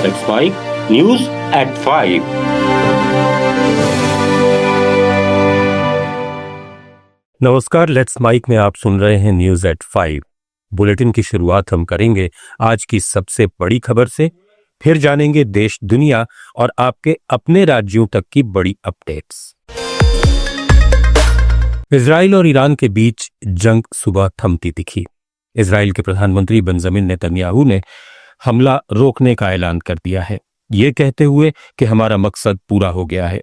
Let's Mike News at 5. नमस्कार, let's mic में आप सुन रहे हैं न्यूज एट 5। बुलेटिन की शुरुआत हम करेंगे आज की सबसे बड़ी खबर से, फिर जानेंगे देश दुनिया और आपके अपने राज्यों तक की बड़ी अपडेट्स। इजराइल और ईरान के बीच जंग सुबह थमती दिखी। इजराइल के प्रधानमंत्री बेंजामिन नेतन्याहू ने हमला रोकने का ऐलान कर दिया है, ये कहते हुए कि हमारा मकसद पूरा हो गया है।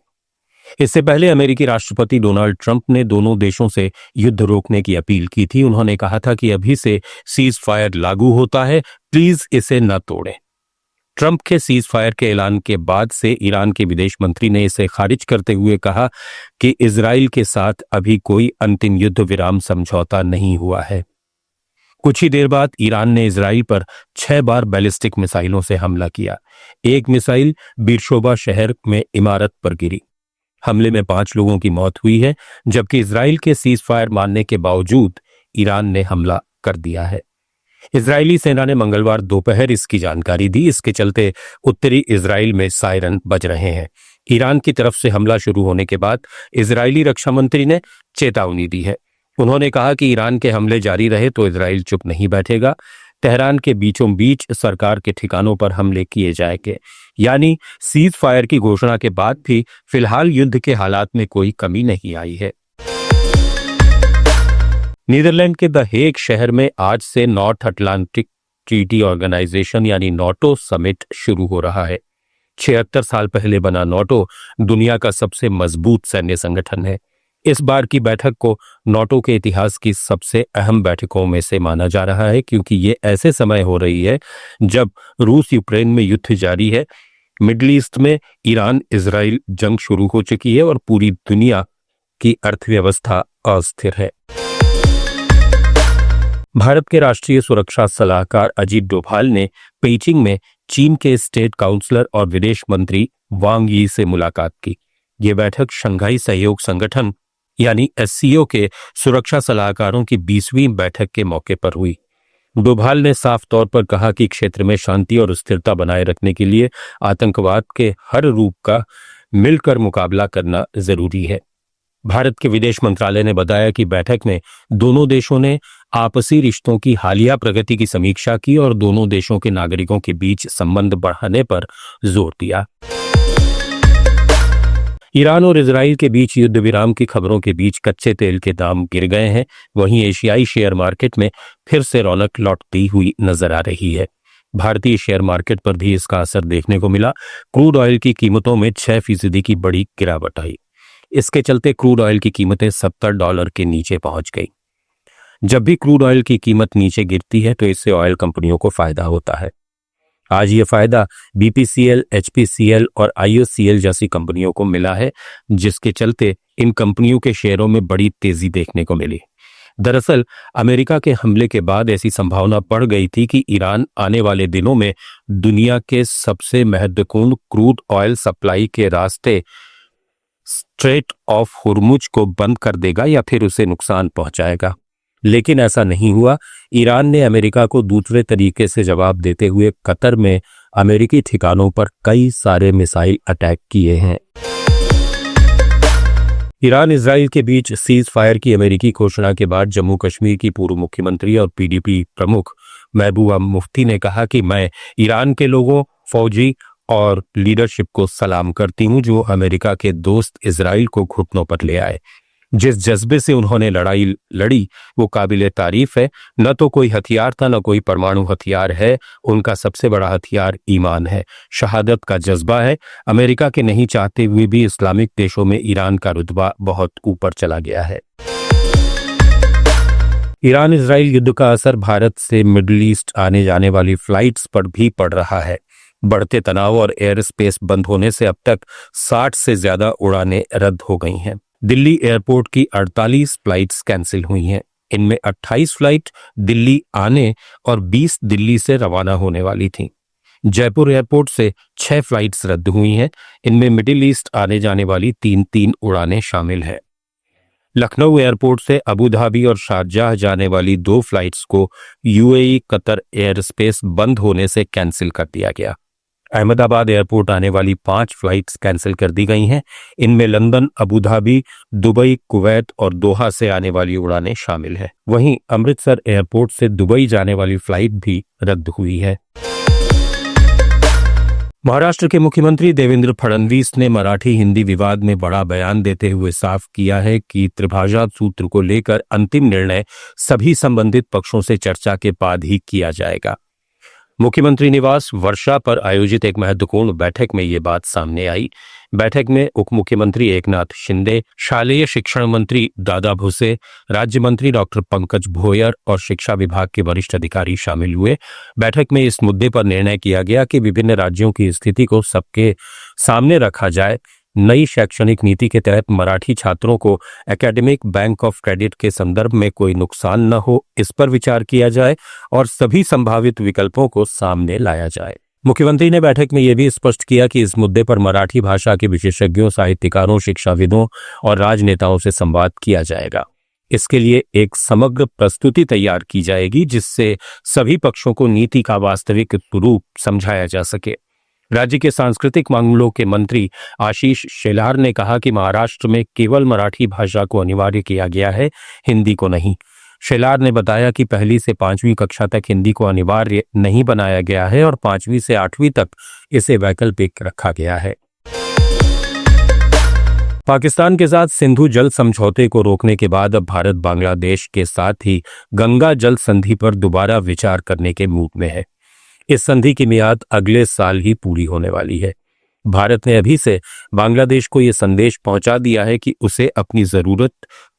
इससे पहले अमेरिकी राष्ट्रपति डोनाल्ड ट्रंप ने दोनों देशों से युद्ध रोकने की अपील की थी। उन्होंने कहा था कि अभी से सीज फायर लागू होता है, प्लीज इसे न तोड़ें। ट्रंप के सीज फायर के ऐलान के बाद से ईरान के विदेश मंत्री ने इसे खारिज करते हुए कहा कि इजराइल के साथ अभी कोई अंतिम युद्ध विराम समझौता नहीं हुआ है। कुछ ही देर बाद ईरान ने इजराइल पर 6 बार बैलिस्टिक मिसाइलों से हमला किया। एक मिसाइल बीरशोबा शहर में इमारत पर गिरी। हमले में 5 लोगों की मौत हुई है, जबकि इजराइल के सीज फायर मानने के बावजूद ईरान ने हमला कर दिया है। इजरायली सेना ने मंगलवार दोपहर इसकी जानकारी दी। इसके चलते उत्तरी इजराइल में सायरन बज रहे हैं। ईरान की तरफ से हमला शुरू होने के बाद इजरायली रक्षा मंत्री ने चेतावनी दी है। उन्होंने कहा कि ईरान के हमले जारी रहे तो इजराइल चुप नहीं बैठेगा। तेहरान के बीचों बीच सरकार के ठिकानों पर हमले किए जाएंगे। यानी सीज फायर की घोषणा के बाद भी फिलहाल युद्ध के हालात में कोई कमी नहीं आई है। नीदरलैंड के द हेग शहर में आज से नॉर्थ अटलांटिक ट्रीटी ऑर्गेनाइजेशन यानी नाटो समिट शुरू हो रहा है। 76 साल पहले बना नाटो दुनिया का सबसे मजबूत सैन्य संगठन है। इस बार की बैठक को नाटो के इतिहास की सबसे अहम बैठकों में से माना जा रहा है, क्योंकि ये ऐसे समय हो रही है जब रूस यूक्रेन में युद्ध जारी है, मिडिल ईस्ट में ईरान इजराइल जंग शुरू हो चुकी है और पूरी दुनिया की अर्थव्यवस्था अस्थिर है। भारत के राष्ट्रीय सुरक्षा सलाहकार अजीत डोभाल ने पेइचिंग में चीन के स्टेट काउंसलर और विदेश मंत्री वांग यी से मुलाकात की। ये बैठक शंघाई सहयोग संगठन यानी एससीओ के सुरक्षा सलाहकारों की 20वीं बैठक के मौके पर हुई। डोभाल ने साफ तौर पर कहा कि क्षेत्र में शांति और स्थिरता बनाए रखने के लिए आतंकवाद के हर रूप का मिलकर मुकाबला करना जरूरी है। भारत के विदेश मंत्रालय ने बताया कि बैठक में दोनों देशों ने आपसी रिश्तों की हालिया प्रगति की समीक्षा की और दोनों देशों के नागरिकों के बीच संबंध बढ़ाने पर जोर दिया। ईरान और इजराइल के बीच युद्ध विराम की खबरों के बीच कच्चे तेल के दाम गिर गए हैं। वहीं एशियाई शेयर मार्केट में फिर से रौनक लौटती हुई नजर आ रही है। भारतीय शेयर मार्केट पर भी इसका असर देखने को मिला। क्रूड ऑयल की कीमतों में 6% की बड़ी गिरावट आई। इसके चलते क्रूड ऑयल की कीमतें $70 के नीचे पहुंच गई। जब भी क्रूड ऑयल की कीमत नीचे गिरती है तो इससे ऑयल कंपनियों को फायदा होता है। आज ये फायदा बीपीसीएल, एचपीसीएल और आईओसीएल जैसी कंपनियों को मिला है, जिसके चलते इन कंपनियों के शेयरों में बड़ी तेजी देखने को मिली। दरअसल अमेरिका के हमले के बाद ऐसी संभावना बढ़ गई थी कि ईरान आने वाले दिनों में दुनिया के सबसे महत्वपूर्ण क्रूड ऑयल सप्लाई के रास्ते स्ट्रेट ऑफ हुर्मुज को बंद कर देगा या फिर उसे नुकसान पहुंचाएगा। लेकिन ऐसा नहीं हुआ। ईरान ने अमेरिका को दूसरे तरीके से जवाब देते हुए कतर में अमेरिकी ठिकानों पर कई सारे मिसाइल अटैक किए हैं। ईरान इजराइल के बीच सीज फायर की अमेरिकी घोषणा के बाद जम्मू कश्मीर की पूर्व मुख्यमंत्री और पीडीपी प्रमुख महबूबा मुफ्ती ने कहा कि मैं ईरान के लोगों, फौजी और लीडरशिप को सलाम करती हूं जो अमेरिका के दोस्त इजराइल को घुटनों पर ले आए। जिस जज्बे से उन्होंने लड़ाई लड़ी वो काबिले तारीफ है। न तो कोई हथियार था, न कोई परमाणु हथियार है। उनका सबसे बड़ा हथियार ईमान है, शहादत का जज्बा है। अमेरिका के नहीं चाहते हुए भी इस्लामिक देशों में ईरान का रुतबा बहुत ऊपर चला गया है। ईरान इजराइल युद्ध का असर भारत से मिडिल ईस्ट आने जाने वाली फ्लाइट्स पर भी पड़ रहा है। बढ़ते तनाव और एयर स्पेस बंद होने से अब तक 60 से ज्यादा उड़ानें रद्द हो गई हैं। दिल्ली एयरपोर्ट की 48 फ्लाइट्स कैंसिल हुई हैं। इनमें 28 फ्लाइट दिल्ली आने और 20 दिल्ली से रवाना होने वाली थीं। जयपुर एयरपोर्ट से 6 फ्लाइट्स रद्द हुई हैं। इनमें मिडिल ईस्ट आने जाने वाली 3 उड़ानें शामिल हैं। लखनऊ एयरपोर्ट से अबू धाबी और शारजाह जाने वाली 2 फ्लाइट्स को यूएई कतर एयर स्पेस बंद होने से कैंसिल कर दिया गया। अहमदाबाद एयरपोर्ट आने वाली 5 फ्लाइट्स कैंसिल कर दी गई हैं। इनमें London, Abu Dhabi, Dubai, Kuwait और दोहा से आने वाली उड़ानें शामिल हैं। वहीं अमृतसर एयरपोर्ट से दुबई जाने वाली फ्लाइट भी रद्द हुई है। महाराष्ट्र के मुख्यमंत्री देवेंद्र फडणवीस ने मराठी हिंदी विवाद में बड़ा बयान देते हुए साफ किया है कि त्रिभाषा सूत्र को लेकर अंतिम निर्णय सभी संबंधित पक्षों से चर्चा के बाद ही किया जाएगा। मुख्यमंत्री निवास वर्षा पर आयोजित एक महत्वपूर्ण बैठक में ये बात सामने आई। बैठक में उप मुख्यमंत्री एकनाथ शिंदे, शालेय शिक्षण मंत्री दादा भुसे, राज्य मंत्री डॉक्टर पंकज भोयर और शिक्षा विभाग के वरिष्ठ अधिकारी शामिल हुए। बैठक में इस मुद्दे पर निर्णय किया गया कि विभिन्न राज्यों की स्थिति को सबके सामने रखा जाए। नई शैक्षणिक नीति के तहत मराठी छात्रों को एकेडमिक बैंक ऑफ क्रेडिट के संदर्भ में कोई नुकसान न हो, इस पर विचार किया जाए और सभी संभावित विकल्पों को सामने लाया जाए। मुख्यमंत्री ने बैठक में यह भी स्पष्ट किया कि इस मुद्दे पर मराठी भाषा के विशेषज्ञों, साहित्यकारों, शिक्षाविदों और राजनेताओं से संवाद किया जाएगा। इसके लिए एक समग्र प्रस्तुति तैयार की जाएगी जिससे सभी पक्षों को नीति का वास्तविक स्वरूप समझाया जा सके। राज्य के सांस्कृतिक मामलों के मंत्री आशीष शेलार ने कहा कि महाराष्ट्र में केवल मराठी भाषा को अनिवार्य किया गया है, हिंदी को नहीं। शेलार ने बताया कि 1ली से 5वीं कक्षा तक हिंदी को अनिवार्य नहीं बनाया गया है और 5वीं से 8वीं तक इसे वैकल्पिक रखा गया है। पाकिस्तान के साथ सिंधु जल समझौते को रोकने के बाद अब भारत बांग्लादेश के साथ ही गंगा जल संधि पर दोबारा विचार करने के मूड में है। इस संधि की मियाद अगले साल ही पूरी होने वाली है। भारत ने अभी से बांग्लादेश को यह संदेश पहुंचा दिया है कि उसे अपनी जरूरत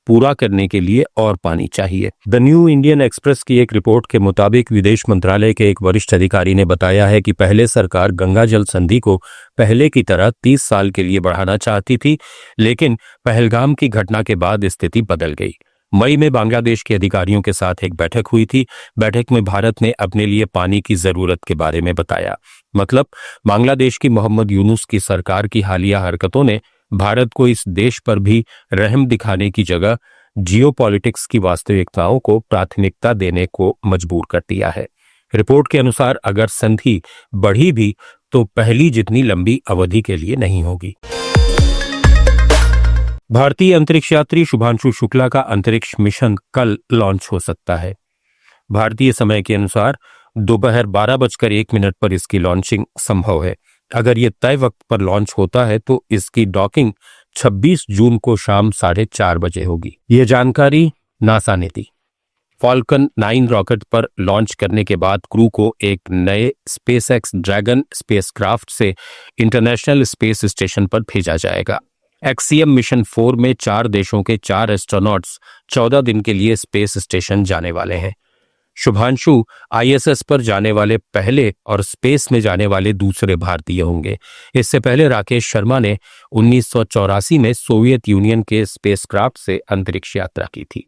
पूरा करने के लिए और पानी चाहिए। द न्यू इंडियन एक्सप्रेस की एक रिपोर्ट के मुताबिक विदेश मंत्रालय के एक वरिष्ठ अधिकारी ने बताया है कि पहले सरकार गंगा जल संधि को पहले की तरह 30 साल के लिए बढ़ाना चाहती थी, लेकिन पहलगाम की घटना के बाद स्थिति बदल गई। मई में बांग्लादेश के अधिकारियों के साथ एक बैठक हुई थी। बैठक में भारत ने अपने लिए पानी की जरूरत के बारे में बताया। मतलब बांग्लादेश की मोहम्मद यूनुस की सरकार की हालिया हरकतों ने भारत को इस देश पर भी रहम दिखाने की जगह जियोपॉलिटिक्स की वास्तविकताओं को प्राथमिकता देने को मजबूर कर दिया है। रिपोर्ट के अनुसार अगर संधि बढ़ी भी तो पहली जितनी लंबी अवधि के लिए नहीं होगी। भारतीय अंतरिक्ष यात्री शुभांशु शुक्ला का अंतरिक्ष मिशन कल लॉन्च हो सकता है। भारतीय समय के अनुसार दोपहर 12:01 पर इसकी लॉन्चिंग संभव है। अगर ये तय वक्त पर लॉन्च होता है तो इसकी डॉकिंग 26 जून को शाम 4:30 बजे होगी। ये जानकारी नासा ने दी। फॉल्कन 9 रॉकेट पर लॉन्च करने के बाद क्रू को एक नए स्पेसएक्स ड्रैगन स्पेसक्राफ्ट से इंटरनेशनल स्पेस स्टेशन पर भेजा जाएगा। एक्सियम मिशन 4 में 4 देशों के 4 एस्ट्रोनॉट्स 14 दिन के लिए स्पेस स्टेशन जाने वाले हैं। शुभांशु आईएसएस पर जाने वाले पहले और स्पेस में जाने वाले दूसरे भारतीय होंगे। इससे पहले राकेश शर्मा ने 1984 में सोवियत यूनियन के स्पेसक्राफ्ट से अंतरिक्ष यात्रा की थी।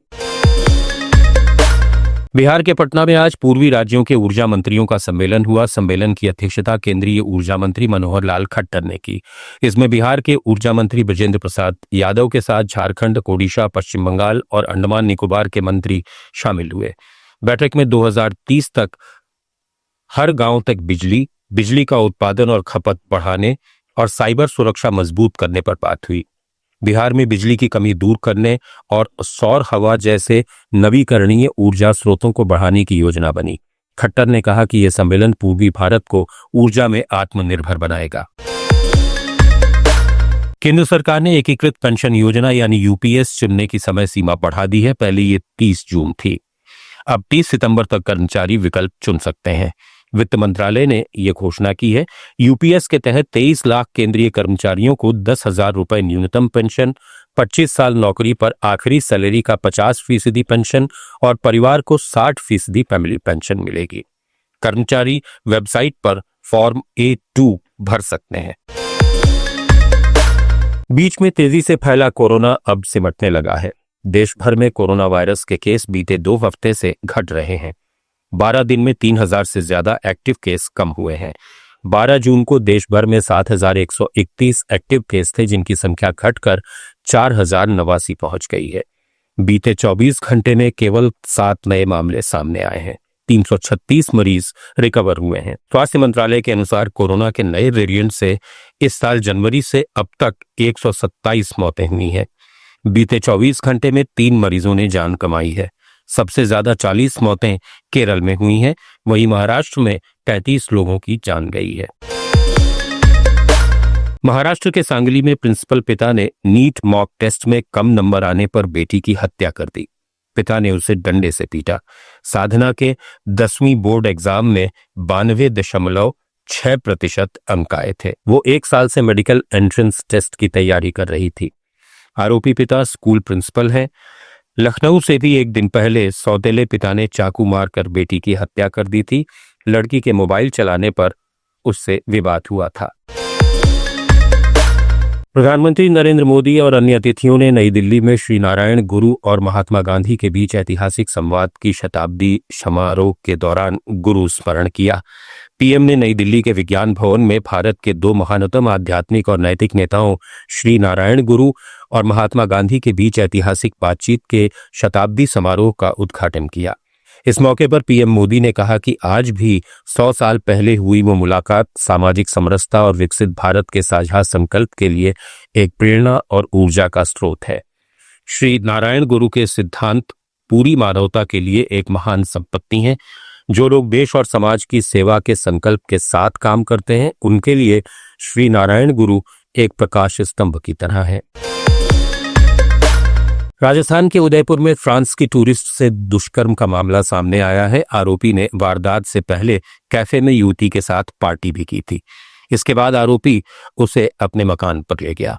बिहार के पटना में आज पूर्वी राज्यों के ऊर्जा मंत्रियों का सम्मेलन हुआ। सम्मेलन की अध्यक्षता केंद्रीय ऊर्जा मंत्री मनोहर लाल खट्टर ने की। इसमें बिहार के ऊर्जा मंत्री ब्रजेंद्र प्रसाद यादव के साथ झारखंड, ओडिशा, पश्चिम बंगाल और अंडमान निकोबार के मंत्री शामिल हुए। बैठक में 2030 तक हर गांव तक बिजली का उत्पादन और खपत बढ़ाने और साइबर सुरक्षा मजबूत करने पर बात हुई। बिहार में बिजली की कमी दूर करने और सौर हवा जैसे नवीकरणीय ऊर्जा स्रोतों को बढ़ाने की योजना बनी। खट्टर ने कहा कि यह सम्मेलन पूर्वी भारत को ऊर्जा में आत्मनिर्भर बनाएगा। केंद्र सरकार ने एकीकृत पेंशन योजना यानी यूपीएस चुनने की समय सीमा बढ़ा दी है। पहले ये 30 जून थी, अब 30 सितंबर तक कर्मचारी विकल्प चुन सकते हैं। वित्त मंत्रालय ने यह घोषणा की है। यूपीएस के तहत 23 लाख केंद्रीय कर्मचारियों को 10,000 रुपए न्यूनतम पेंशन, 25 साल नौकरी पर आखिरी सैलरी का 50% पेंशन और परिवार को 60% फैमिली पेंशन मिलेगी। कर्मचारी वेबसाइट पर फॉर्म A2 भर सकते हैं। बीच में तेजी से फैला कोरोना अब सिमटने लगा है। देश भर में कोरोना वायरस के केस बीते 2 हफ्ते से घट रहे हैं। 12 दिन में 3,000 से ज्यादा एक्टिव केस कम हुए हैं। 12 जून को देश भर में 7,131 एक्टिव केस थे, जिनकी संख्या घटकर 4,089 पहुंच गई है। बीते 24 घंटे में केवल 7 नए मामले सामने आए हैं। 336 मरीज रिकवर हुए हैं। स्वास्थ्य मंत्रालय के अनुसार कोरोना के नए वेरिएंट से इस साल जनवरी से अब तक 127 मौतें हुई हैं। बीते 24 घंटे में 3 मरीजों ने जान कमाई है। सबसे ज्यादा 40 मौतें केरल में हुई हैं, वहीं महाराष्ट्र में 33 लोगों की जान गई है। महाराष्ट्र के सांगली में प्रिंसिपल पिता ने नीट मॉक टेस्ट में कम नंबर आने पर बेटी की हत्या कर दी। पिता ने उसे डंडे से पीटा। साधना के 10वीं बोर्ड एग्जाम में 92.6% अंक आए थे। वो 1 साल से मेडिकल एंट्रेंस टेस्ट की तैयारी कर रही थी। आरोपी पिता स्कूल प्रिंसिपल है। लखनऊ से भी एक दिन पहले सौतेले पिता ने चाकू मारकर बेटी की हत्या कर दी थी। लड़की के मोबाइल चलाने पर उससे विवाद हुआ था। प्रधानमंत्री नरेंद्र मोदी और अन्य अतिथियों ने नई दिल्ली में श्री नारायण गुरु और महात्मा गांधी के बीच ऐतिहासिक संवाद की शताब्दी समारोह के दौरान गुरु स्मरण किया। पीएम ने नई दिल्ली के विज्ञान भवन में भारत के 2 महानतम आध्यात्मिक और नैतिक नेताओं श्री नारायण गुरु और महात्मा गांधी के बीच ऐतिहासिक बातचीत के शताब्दी समारोह का उद्घाटन किया। इस मौके पर पीएम मोदी ने कहा कि आज भी 100 साल पहले हुई वो मुलाकात सामाजिक समरसता और विकसित भारत के साझा संकल्प के लिए एक प्रेरणा और ऊर्जा का स्रोत है। श्री नारायण गुरु के सिद्धांत पूरी मानवता के लिए एक महान संपत्ति हैं। जो लोग देश और समाज की सेवा के संकल्प के साथ काम करते हैं, उनके लिए श्री नारायण गुरु एक प्रकाश स्तंभ की तरह है। राजस्थान के उदयपुर में फ्रांस की टूरिस्ट से दुष्कर्म का मामला सामने आया है। आरोपी ने वारदात से पहले कैफे में युवती के साथ पार्टी भी की थी। इसके बाद आरोपी उसे अपने मकान पर ले गया।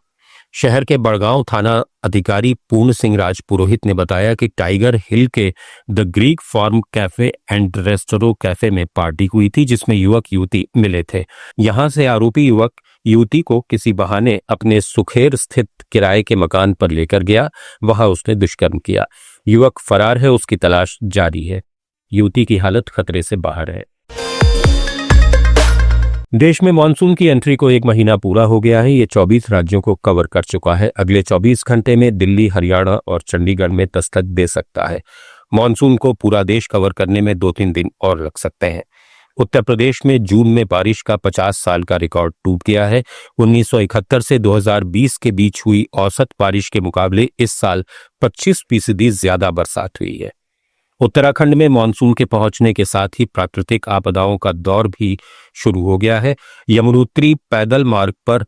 शहर के बड़गांव थाना अधिकारी पूर्ण सिंह राजपुरोहित ने बताया कि टाइगर हिल के the Greek farm cafe and Restoro cafe में पार्टी हुई थी, जिसमें युवक युवती मिले थे। यहां से आरोपी युवक युवती को किसी बहाने अपने सुखेर स्थित किराए के मकान पर लेकर गया। वहां उसने दुष्कर्म किया। युवक फरार है, उसकी तलाश जारी है। युवती की हालत खतरे से बाहर है। देश में मानसून की एंट्री को 1 महीना पूरा हो गया है। ये 24 राज्यों को कवर कर चुका है। अगले 24 घंटे में दिल्ली, हरियाणा और चंडीगढ़ में दस्तक दे सकता है। मानसून को पूरा देश कवर करने में 2-3 दिन और लग सकते हैं। उत्तर प्रदेश में जून में बारिश का 50 साल का रिकॉर्ड टूट गया है। 1971 से 2020 के बीच हुई औसत बारिश के मुकाबले इस साल 25% ज्यादा बरसात हुई है। उत्तराखंड में मानसून के पहुंचने के साथ ही प्राकृतिक आपदाओं का दौर भी शुरू हो गया है। यमुनोत्री पैदल मार्ग पर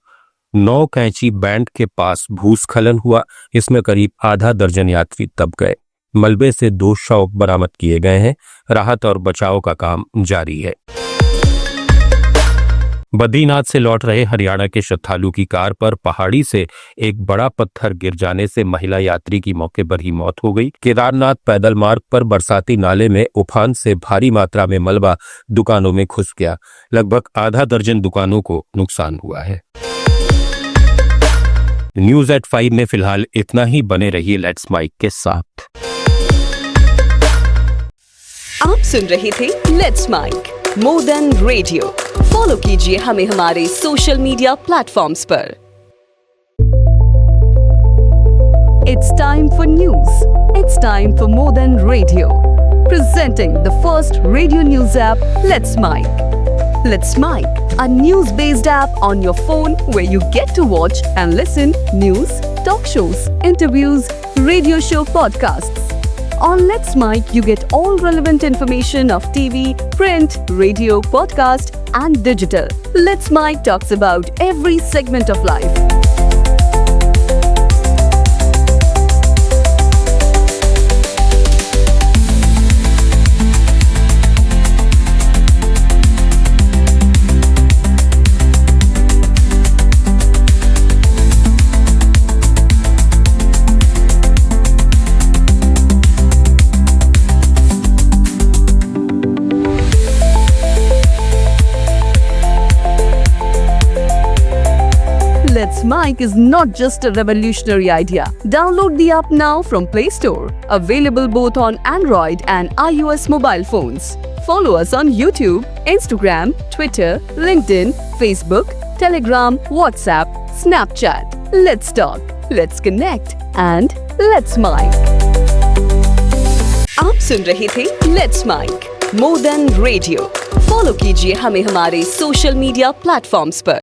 9 कैंची बैंड के पास भूस्खलन हुआ। इसमें करीब आधा दर्जन यात्री दब गए। मलबे से 2 शव बरामद किए गए हैं। राहत और बचाव का काम जारी है। बद्रीनाथ से लौट रहे हरियाणा के श्रद्धालु की कार पर पहाड़ी से एक बड़ा पत्थर गिर जाने से महिला यात्री की मौके पर ही मौत हो गई। केदारनाथ पैदल मार्ग पर बरसाती नाले में उफान से भारी मात्रा में मलबा दुकानों में घुस गया। लगभग आधा दर्जन दुकानों को नुकसान हुआ है। न्यूज एट 5 में फिलहाल इतना ही। बने रहिए लेट्स माइक के साथ। आप सुन रहे थे let's mic more than radio. Follow कीजिए हमें हमारे सोशल मीडिया प्लेटफॉर्म्स पर। It's time for news. It's time for more than radio. Presenting the first radio news app, Let's Mic. Let's Mic, a news-based app on your phone where you get to watch and listen news, talk shows, interviews, radio show podcasts. On Let's Mic, you get all relevant information of TV, print, radio, podcast, and digital. Let's Mic talks about every segment of life. Let's Mic is not just a revolutionary idea. Download the app now from Play Store. Available both on Android and iOS mobile phones. Follow us on YouTube, Instagram, Twitter, LinkedIn, Facebook, Telegram, WhatsApp, Snapchat. Let's talk, let's connect and let's Mic. आप सुन रहे थे Let's Mic more than radio. Follow कीजिए हमें हमारे social media platforms पर।